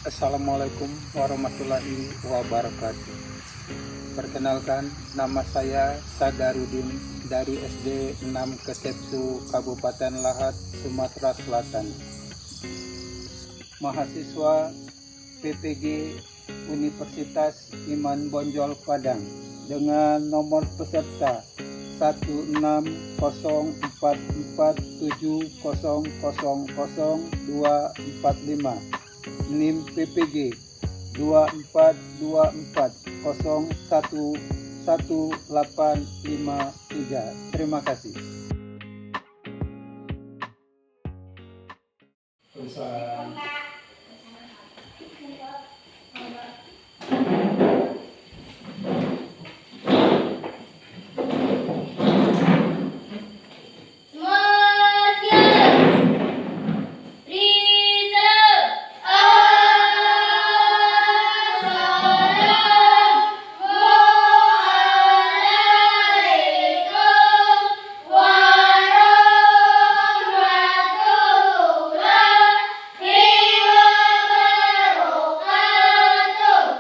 Assalamualaikum warahmatullahi wabarakatuh. Perkenalkan, nama saya Sadarudin dari SD 6 Kesetsu, Kabupaten Lahat, Sumatera Selatan. Mahasiswa PPG Universitas Iman Bonjol Padang dengan nomor peserta 16247000245, NIM PPG 2424011853. Terima kasih.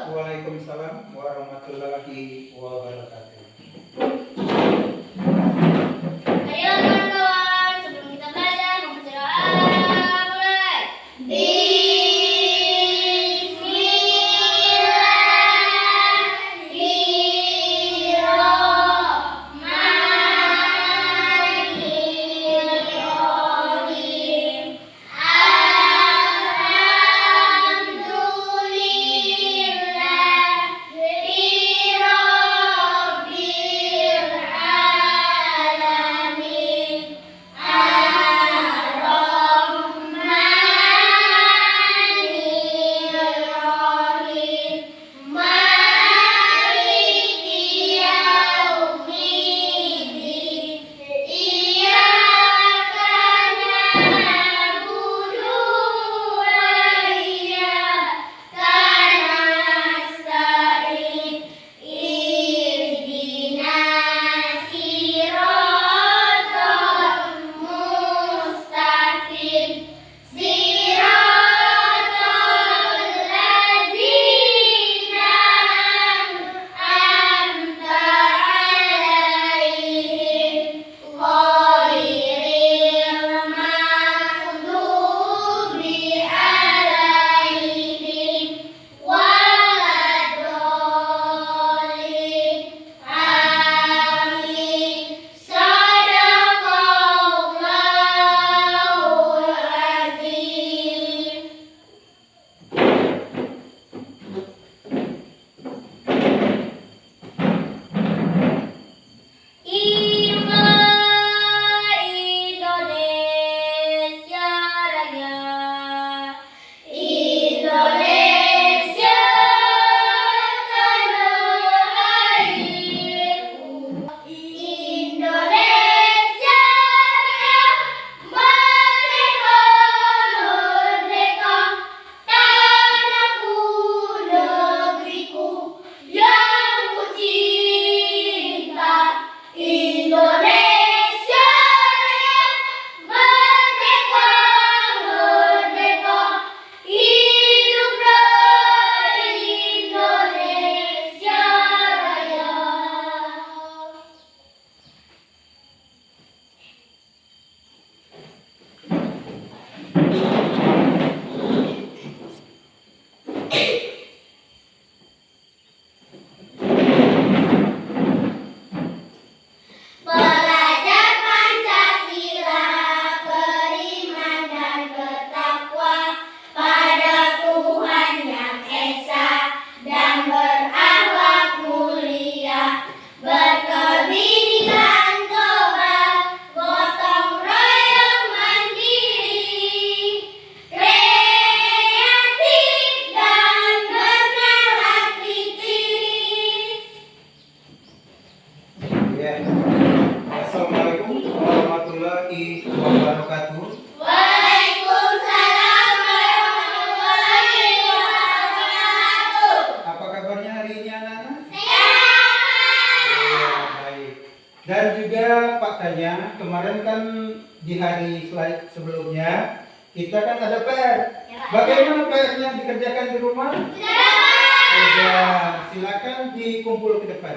Waalaikumsalam warahmatullahi wabarakatuh. Ayo teman-teman, sebelum kita belajar membaca doa, mulai. Bismillahirrahmanirrahim. Assalamualaikum warahmatullahi wabarakatuh. Waalaikumsalam warahmatullahi wabarakatuh. Apa kabarnya hari ini anak-anak? Sehat. Ya, baik. Dan juga faktanya kemarin kan di hari slide sebelumnya kita kan ada PR. Bagaimana PR-nya dikerjakan di rumah? Sudah, silakan dikumpul ke depan.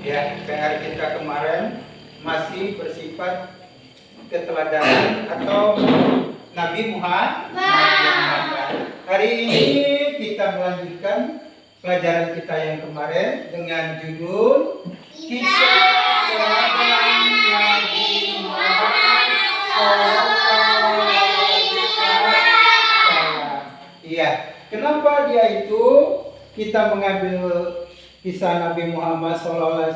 Ya, PR kita kemarin masih bersifat keteladanan atau Nabi Muhammad. Hari ini kita melanjutkan pelajaran kita yang kemarin dengan judul Kisah Teladan Nabi Muhammad SAW. Iya, kenapa dia itu kita mengambil kisah Nabi Muhammad SAW?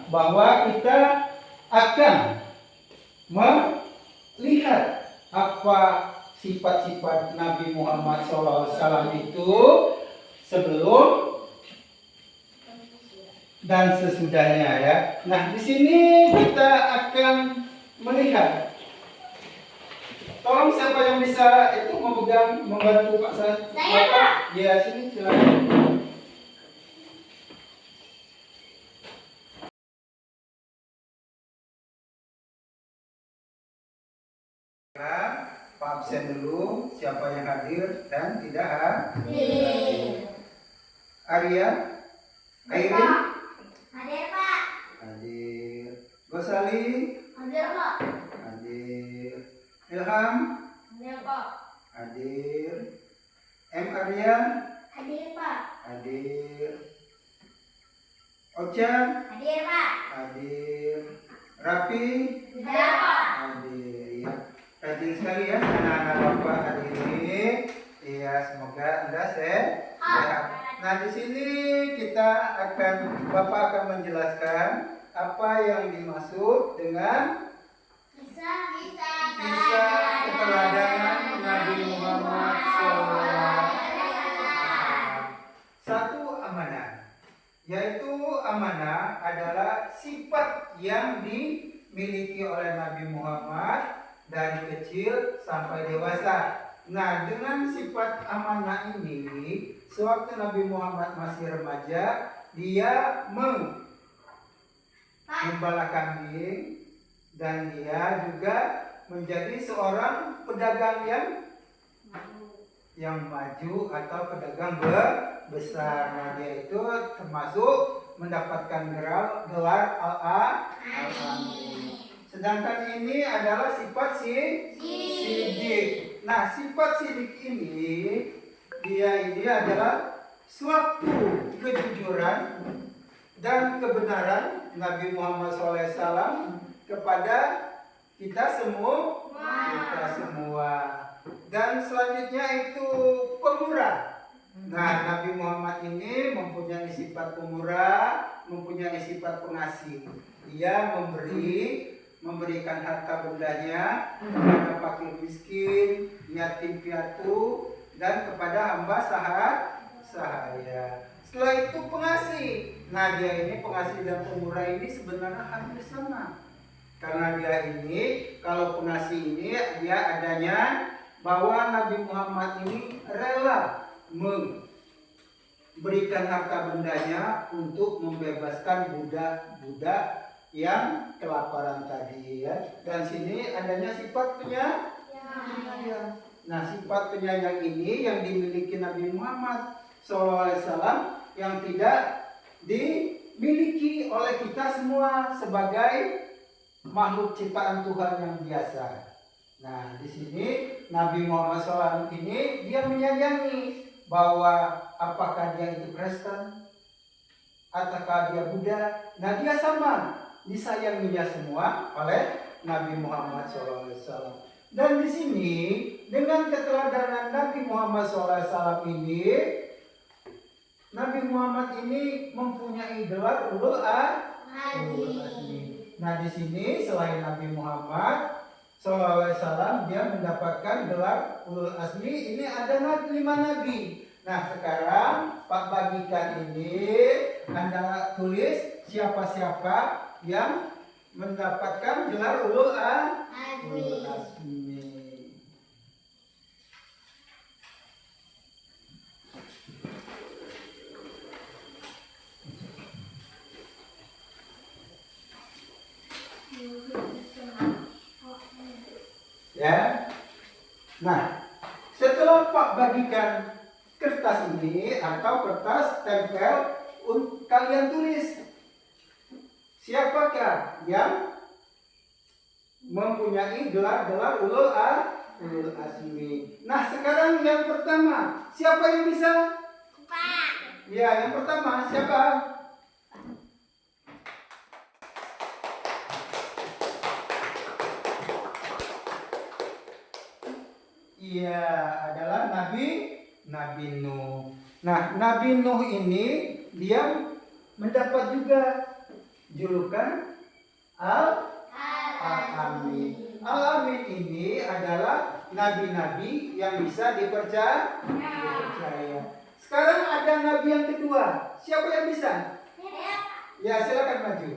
Bahwa kita akan melihat apa sifat-sifat Nabi Muhammad SAW itu sebelum dan sesudahnya ya. Nah, di sini kita akan melihat. Tolong siapa yang bisa itu memegang, membantu Pak Saya, Pak. Ya, sini silakan. Pak absen dulu, siapa yang hadir dan tidak hadir. Arya, Airin, Hadir Pak. hadir. Gosali, Hadir Pak. hadir. Ilham, Hadir Pak. hadir. M. Arya, Hadir Pak. hadir. Ocha, Hadir Pak. hadir. Rapi, Hadir Pak. hadir. Ya. Rajin sekali ya anak-anak Bapak hari ini. Iya, semoga Anda sehat. Nah, di sini Bapak akan menjelaskan apa yang dimaksud dengan Kisah keteladanan Nabi Muhammad SAW. Satu, amanah. Yaitu amanah adalah sifat yang dimiliki oleh Nabi Muhammad dari kecil sampai dewasa. Nah, dengan sifat amanah ini, sewaktu Nabi Muhammad masih remaja, dia menggembala kambing dan dia juga menjadi seorang pedagang yang maju atau pedagang besar. Nah, dia itu termasuk mendapatkan gelar Al-Amin. Sedangkan ini adalah sifat sidik. Nah, sifat sidik ini adalah suatu kejujuran dan kebenaran Nabi Muhammad SAW kepada kita semua. Dan selanjutnya itu pemurah. Nah, Nabi Muhammad ini mempunyai sifat pemurah, mempunyai sifat pengasih. Dia memberikan harta bendanya kepada fakir miskin, yatim piatu, dan kepada hamba sahaya. Setelah itu pengasih. Nah, dia ini pengasih dan pemurah ini sebenarnya hampir sama. Karena dia ini, kalau pengasih ini dia adanya bahwa Nabi Muhammad ini rela memberikan harta bendanya untuk membebaskan budak-budak yang kelaparan tadi ya. Dan sini adanya sifat penyayang. Nah, sifat penyayang ini yang dimiliki Nabi Muhammad SAW yang tidak dimiliki oleh kita semua sebagai makhluk ciptaan Tuhan yang biasa. Nah, di sini Nabi Muhammad SAW ini dia menyayangi bahwa apakah dia itu Kristen ataukah dia Buddha. Nah, dia sama disayanginya semua oleh Nabi Muhammad SAW. Dan di sini dengan keteladanan Nabi Muhammad SAW ini, Nabi Muhammad ini mempunyai gelar Ulul Azmi. Nah, di sini selain Nabi Muhammad SAW dia mendapatkan gelar Ulul Azmi. Ini ada 5 nabi. Nah, sekarang Pak bagikan ini, Anda tulis siapa-siapa yang mendapatkan gelar Ulul Azmi. Nah, setelah Pak bagikan kertas ini atau kertas tempel, kalian tulis siapakah yang mempunyai gelar-gelar ulul azmi. Nah, sekarang yang pertama, siapa yang bisa? Pak. Ya, yang pertama siapa? Iya, adalah Nabi Nuh. Nah, Nabi Nuh ini dia mendapat juga julukan Al-Amin. Al-Amin ini adalah nabi-nabi yang bisa dipercaya. Sekarang ada nabi yang kedua. Siapa yang bisa? Ya, silakan maju.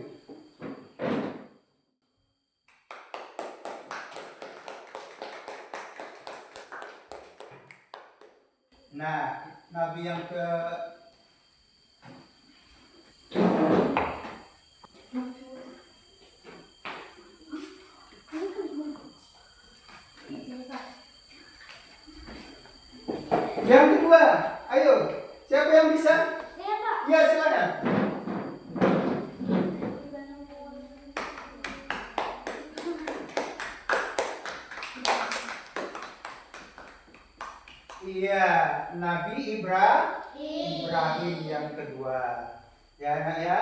Nah, nabi yang ke yang kedua, ayo, siapa yang bisa? Ya, silakan. Iya, Nabi Ibrahim yang kedua. Ya, anak ya,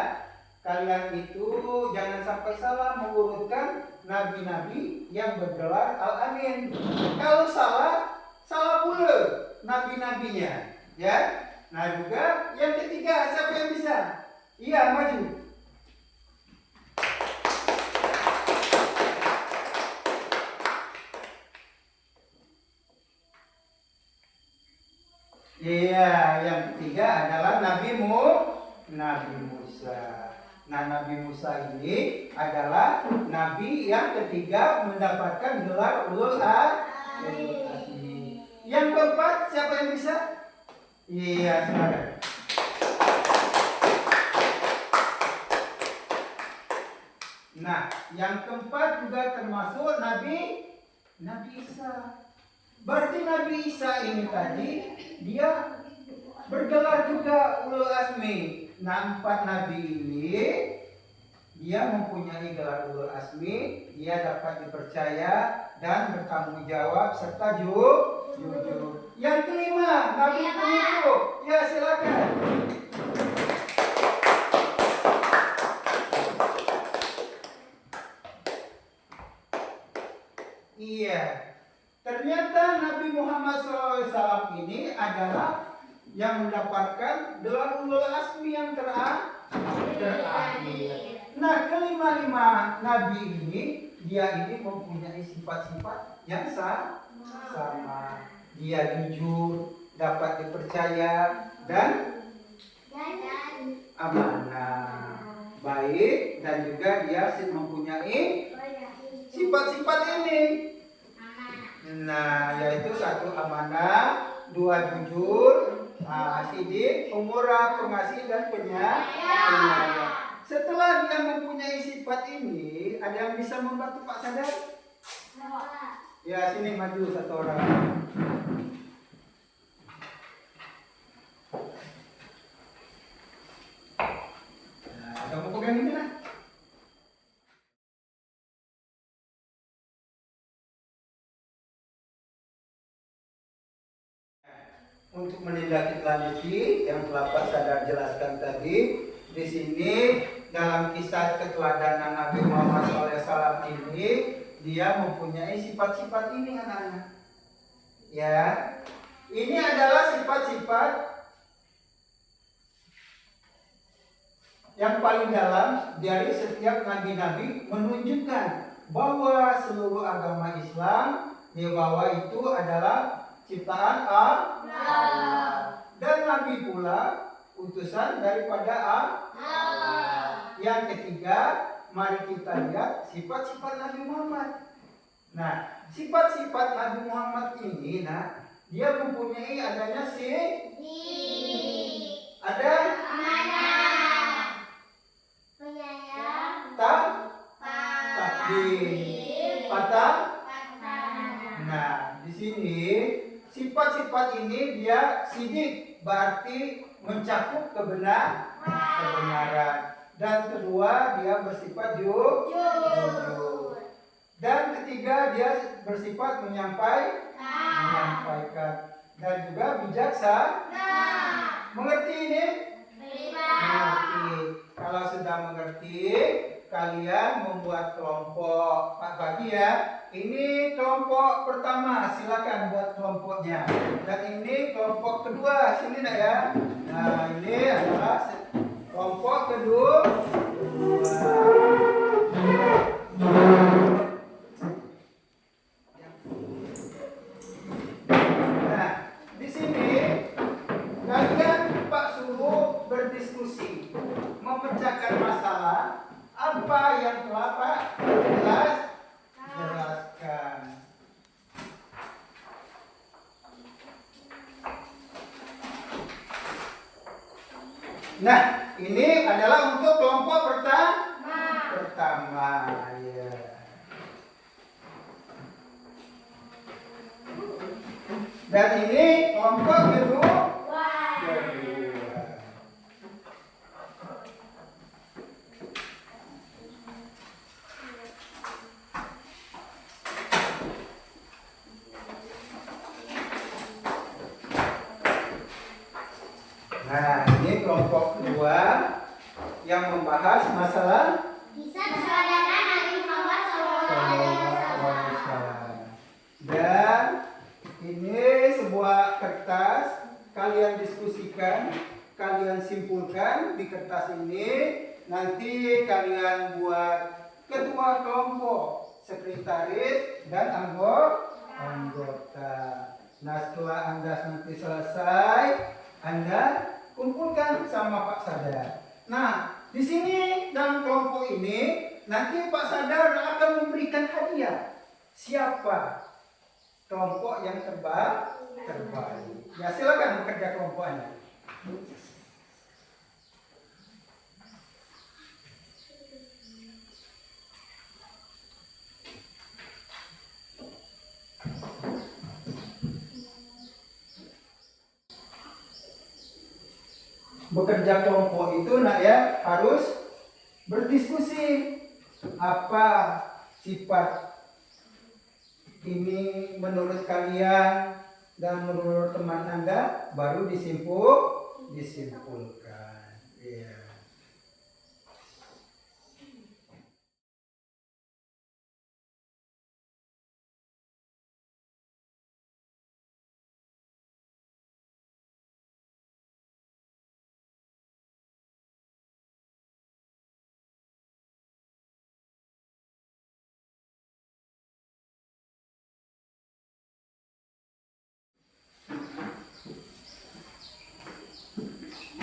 kalian itu jangan sampai salah mengurutkan nabi-nabi yang bergelar Al-Amin. Kalau salah, salah pula nabi-nabinya. Ya, nah juga yang ketiga, siapa yang bisa? Iya, maju. Iya, yang ketiga adalah Nabi Musa. Nah, Nabi Musa ini adalah nabi yang ketiga mendapatkan gelar ulul azmi. Yang keempat, siapa yang bisa? Iya, silakan. Nah, yang keempat juga termasuk Nabi Isa. Berarti Nabi Isa ini tadi dia bergelar juga ulul azmi. Nah, 4 nabi ini dia mempunyai gelar ulul azmi, dia dapat dipercaya dan bertanggung jawab serta jujur. Yang kelima, Nabi Nuh. Ya, silakan. Iya. Ternyata Nabi Muhammad SAW ini adalah yang mendapatkan gelar ulul azmi yang terakhir. Nah, kelima-lima nabi ini, dia ini mempunyai sifat-sifat yang sama. Dia jujur, dapat dipercaya, dan amanah, baik, dan juga dia mempunyai sifat-sifat ini. Nah, yaitu 1 amanah, 2 jujur, sidik, pemurah, pengasih, dan penyayang. Setelah dia mempunyai sifat ini, ada yang bisa membantu Pak Sadar? Ya, sini maju 1 orang. Nah, kamu pegang ini lah. Untuk menindaklanjuti yang telah Pak Sadar jelaskan tadi, di sini dalam kisah keteladanan Nabi Muhammad SAW ini, dia mempunyai sifat-sifat ini, anak-anak. Ya, ini adalah sifat-sifat yang paling dalam dari setiap nabi-nabi, menunjukkan bahwa seluruh agama Islam di bawah itu adalah ciptaan Allah, dan Nabi pula utusan daripada Allah. Yang ketiga, mari kita lihat sifat-sifat Nabi Muhammad. Nah, sifat-sifat Nabi Muhammad ini, nah, dia mempunyai adanya ada takdir, patah. Nah, di sini keempat ini dia sidik, berarti mencakup kebenaran. Dan kedua dia bersifat jujur. Dan ketiga dia bersifat menyampaikan. Dan juga bijaksana. Mengerti ini? Mengerti. Kalau sudah mengerti, kalian membuat kelompok. Pak bagi ya. Ini kelompok pertama, silakan buat kelompoknya. Dan ini kelompok kedua, sini nak ya. Nah ini adalah kelompok kedua. Nah di sini kalian Pak suruh berdiskusi, memecahkan masalah apa yang telah Pak jelaskan. Nah, ini adalah untuk kelompok pertama. Ya. Dan ini kelompok kedua. Nah, ini kelompok kedua yang membahas masalah Kisah perjalanan Nabi Muhammad SAW. Dan ini sebuah kertas, kalian diskusikan, kalian simpulkan di kertas ini. Nanti kalian buat ketua kelompok, sekretaris, dan anggota. Nah setelah Anda nanti selesai, Anda kumpulkan sama Pak Sadar. Nah, di sini dalam kelompok ini nanti Pak Sadar akan memberikan hadiah. Siapa kelompok yang terbaik? Ya silakan bekerja kelompoknya. Bekerja kelompok itu nak ya harus berdiskusi apa sifat ini menurut kalian dan menurut teman Anda, baru disimpulkan. Iya.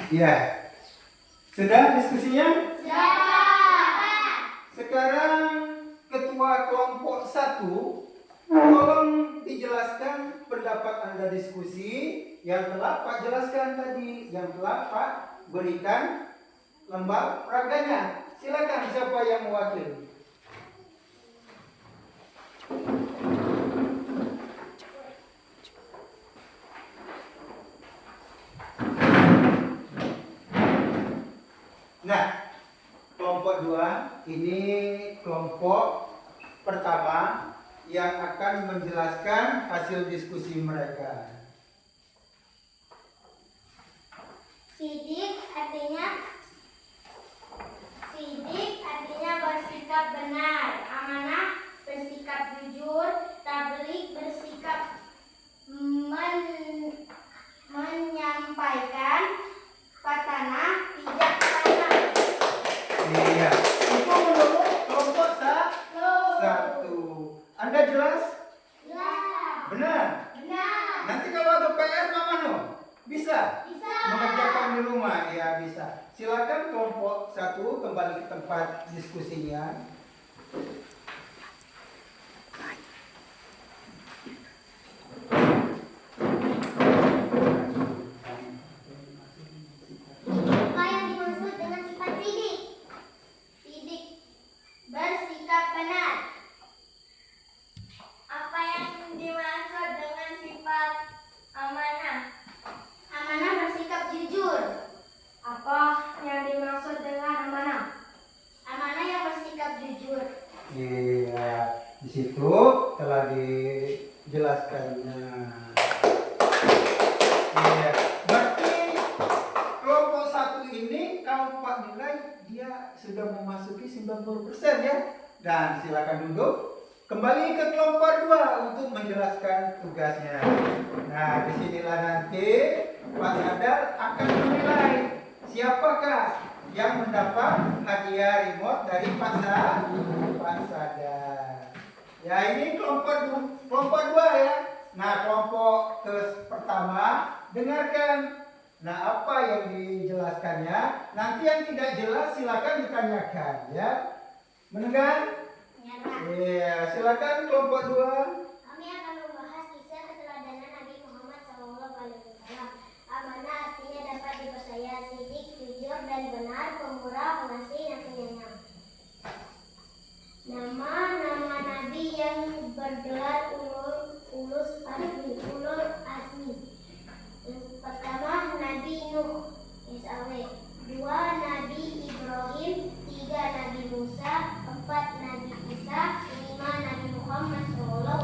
Ya, sudah diskusinya? Sudah. Sekarang ketua kelompok 1, tolong dijelaskan pendapat Anda diskusi yang telah Pak jelaskan tadi, yang telah Pak berikan lembar peraganya. Silakan siapa yang mewakili. Nah, kelompok 2 ini kelompok pertama yang akan menjelaskan hasil diskusi mereka. Sidik artinya bersikap benar, amanah bersikap jujur, tabligh bersikap menyampaikan, fatanah bijaksana. Iya, itu menurut kelompok 1. Anda jelas? Ya. Benar? Benar. Nanti kalau ada PR mana? Bisa? Bisa. Mengerjakan di rumah? Ya bisa. Silakan kelompok 1 kembali ke tempat diskusinya. Apa yang dimaksud dengan sifat sidik? Sidik bersikap benar. Apa yang dimaksud dengan sifat amanah? sudah memasuki 90% ya. Dan silakan duduk. Kembali ke kelompok 2 untuk menjelaskan tugasnya. Nah, disinilah nanti Pak Sadar akan menilai siapakah yang mendapat hadiah remote dari Pak Sadar. Ya, ini kelompok 2 ya. Nah, kelompok pertama dengarkan. Nah, apa yang dijelaskannya? Nanti yang tidak jelas silakan ditanyakan ya. Mendengar? Iya, silakan kelompok 2. Kami akan membahas kisah keteladanan Nabi Muhammad SAW. Amanah artinya dapat dipercaya, sidik, jujur dan benar, pemurah, pengasih dan penyayang. Nama-nama Nabi yang bergelar ulul azmi. Yang pertama Nabi Nuh SAW, 2 Nabi Ibrahim, 3 Nabi Musa, 4 Nabi Isa, 5 Nabi Muhammad SAW.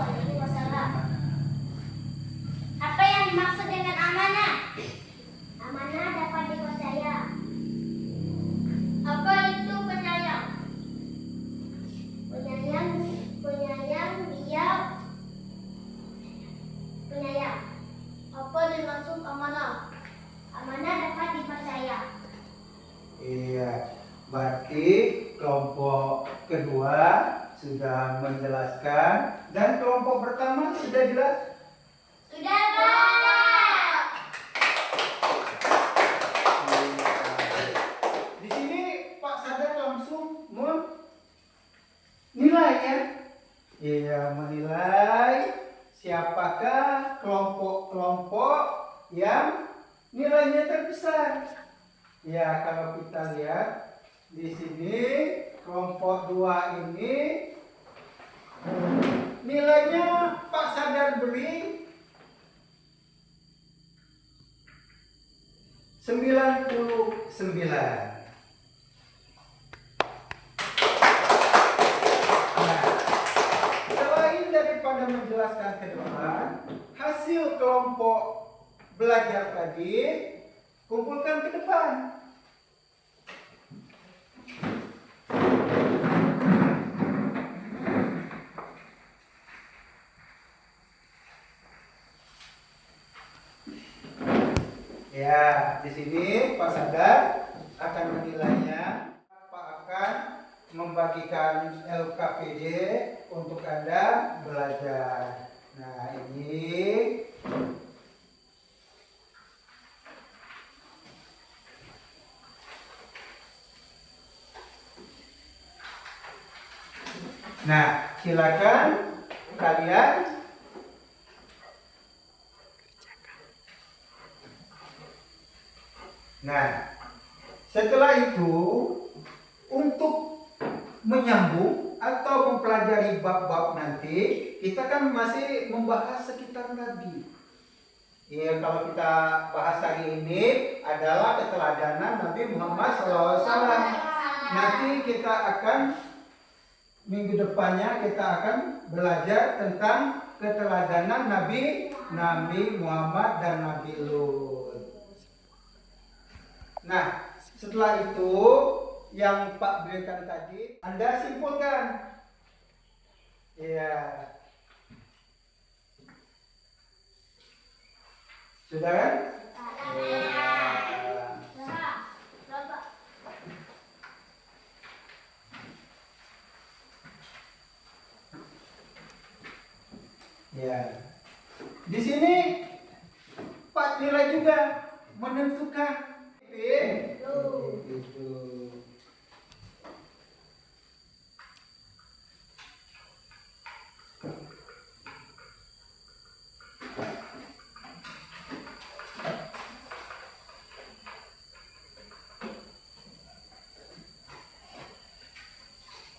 Apa yang dimaksud dengan amanah? Amanah dapat dipercaya. Apa itu penyayang? Penyayang dia penyayang. Apa dimaksud amanah? Amanah dapat dipercaya. Iya, berarti kelompok kedua sudah menjelaskan dan kelompok pertama sudah jelas. Sudah, Pak. Di sini Pak Sadar langsung menilai ya. Iya, menilai siapakah kelompok-kelompok yang nilainya terbesar. Ya, kalau kita lihat di sini kelompok 2 ini nilainya Pak Sadar beri 99. Nah, selain daripada menjelaskan ke depan, hasil kelompok belajar tadi kumpulkan ke depan. Ya, di sini Pak Sadar akan menilainya. Pak akan membagikan LKPD untuk Anda belajar. Nah, ini nah, silakan kalian Nah, setelah itu untuk menyambung atau mempelajari bab-bab nanti, kita kan masih membahas sekitar Nabi. Ya, kalau kita bahas hari ini adalah keteladanan Nabi Muhammad SAW. Nanti kita akan minggu depannya kita akan belajar tentang keteladanan Nabi Muhammad dan Nabi Lut. Nah, setelah itu yang Pak berikan tadi, Anda simpulkan. Iya. Sudah kan? Iya. Ya. Di sini Pak nilai juga menentukan itu.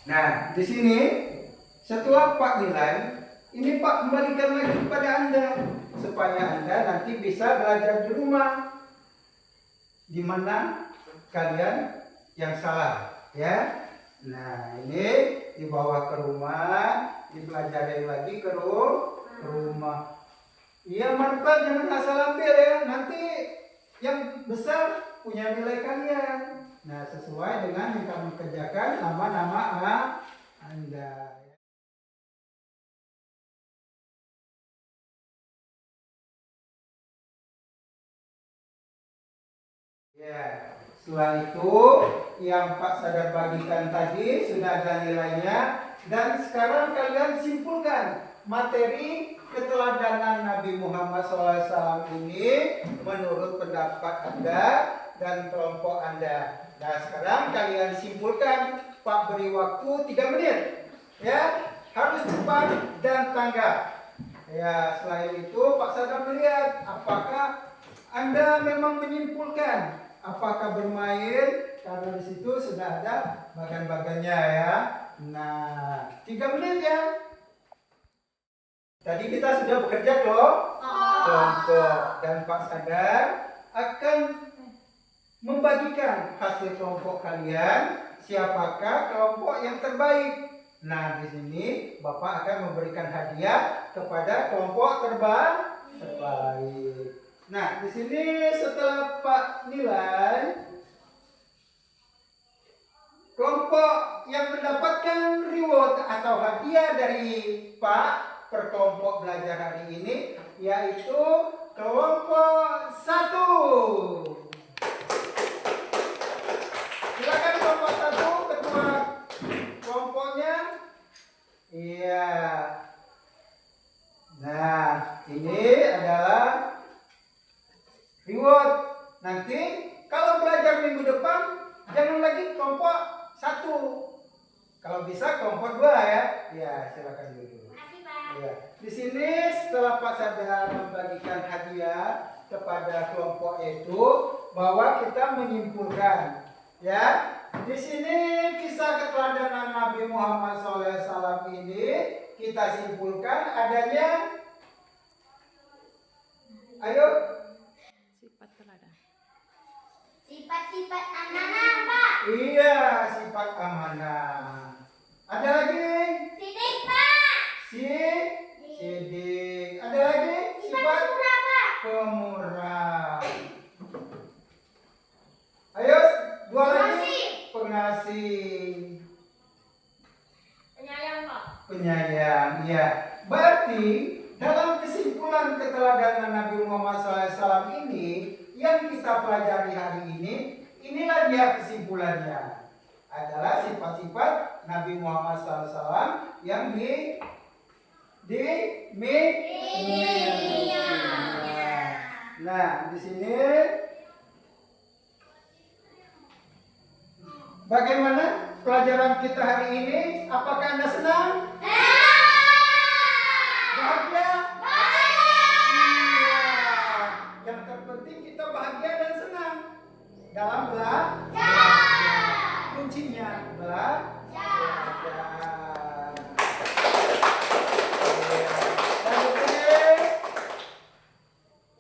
Nah, di sini setelah Pak nilai, ini Pak kembalikan lagi kepada Anda supaya Anda nanti bisa belajar di rumah. Di mana kalian yang salah, ya. Nah, ini dibawa ke rumah, dipelajari lagi ke rumah. Iya, marker jangan asal ambil ya. Nanti yang besar punya nilai kalian. Nah, sesuai dengan yang kamu kerjakan nama-nama Anda. Ya, setelah itu yang Pak Sadar bagikan tadi sudah ada nilainya, dan sekarang kalian simpulkan materi keteladanan Nabi Muhammad SAW ini menurut pendapat Anda dan kelompok Anda. Nah, sekarang kalian simpulkan. Pak beri waktu 3 menit. Ya, harus cepat dan tanggap. Ya, selain itu Pak Sadar melihat apakah Anda memang menyimpulkan, apakah bermain, karena di situ sudah ada bagan-bagannya ya. Nah, 3 menit ya. Tadi kita sudah bekerja kelompok, dan Pak Sadar akan membagikan hasil kelompok kalian, siapakah kelompok yang terbaik. Nah, di sini Bapak akan memberikan hadiah kepada kelompok terbaik. Nah, di sini setelah Pak nilai, kelompok yang mendapatkan reward atau hadiah dari Pak per kelompok belajar hari ini yaitu kelompok 1. Silakan kelompok 1, ketua kelompoknya. Iya. Nah, ini adalah reward. Nanti kalau belajar minggu depan jangan lagi kelompok 1. Kalau bisa kelompok 2 ya. Ya, silakan dulu. Ya. Di sini setelah Pak Sadar membagikan hadiah kepada kelompok itu, bahwa kita menyimpulkan ya. Di sini kisah keteladanan Nabi Muhammad SAW ini kita simpulkan adanya, ayo, Sifat teladan. Sifat-sifat amanah, Pak. iya, sifat amanah. Ada lagi? Sidik, Pak. Sidik. Ada lagi? Sifat murah, Pak. Pemurah. Ayo, 2 lagi. Pengasih. Penyayang, Pak. Penyayang. Iya. Berarti dalam kesimpulan keteladanan Nabi Muhammad SAW ini yang kita pelajari hari ini, inilah dia kesimpulannya. Adalah sifat-sifat Nabi Muhammad SAW yang Nah, di sini bagaimana pelajaran kita hari ini? Apakah Anda senang? Bahagia? Iya. Yang terpenting kita bahagia dan senang dalam belajar. Kuncinya belajar.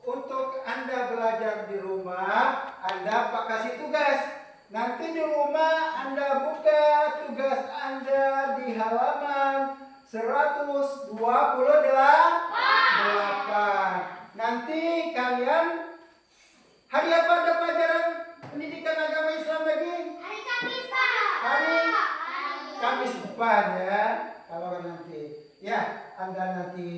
Untuk Anda belajar di rumah, Anda Pak kasih tugas. Nanti di rumah Anda buka tugas Anda di halaman 128. Nanti kalian hari apa ada pelajaran pendidikan agama Islam lagi? Hari Kamis, Pak. Hari Kamis depan ya. Kalau nanti ya Anda nanti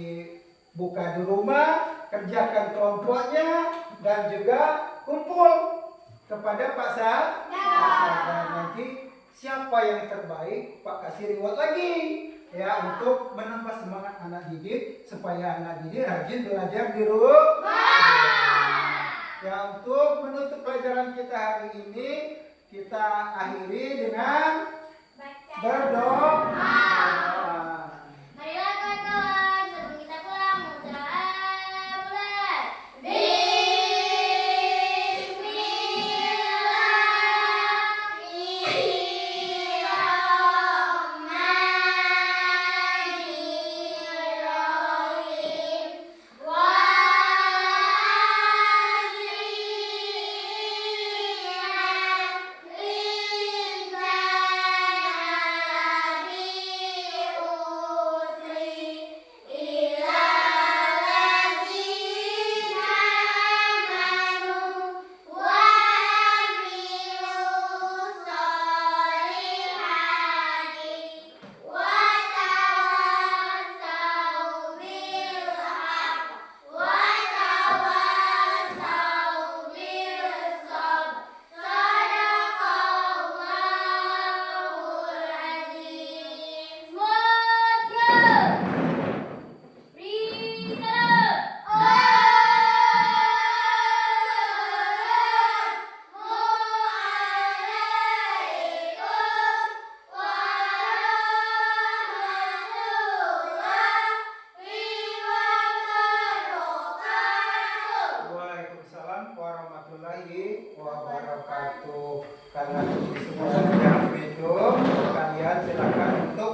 buka di rumah, kerjakan kelompoknya, dan juga kumpul kepada Pak Sadar. Nanti siapa yang terbaik Pak kasih reward lagi ya, untuk menambah semangat anak didik supaya anak didik rajin belajar di rumah. Ya, untuk menutup pelajaran kita hari ini kita akhiri dengan berdoa. Marilah kawan-kawan, sebelum kita pulang mengucapkan mulai. Bismillahirrahmanirrahim. wabarakatuh. Karena ini semua sudah begitu, kalian silakan untuk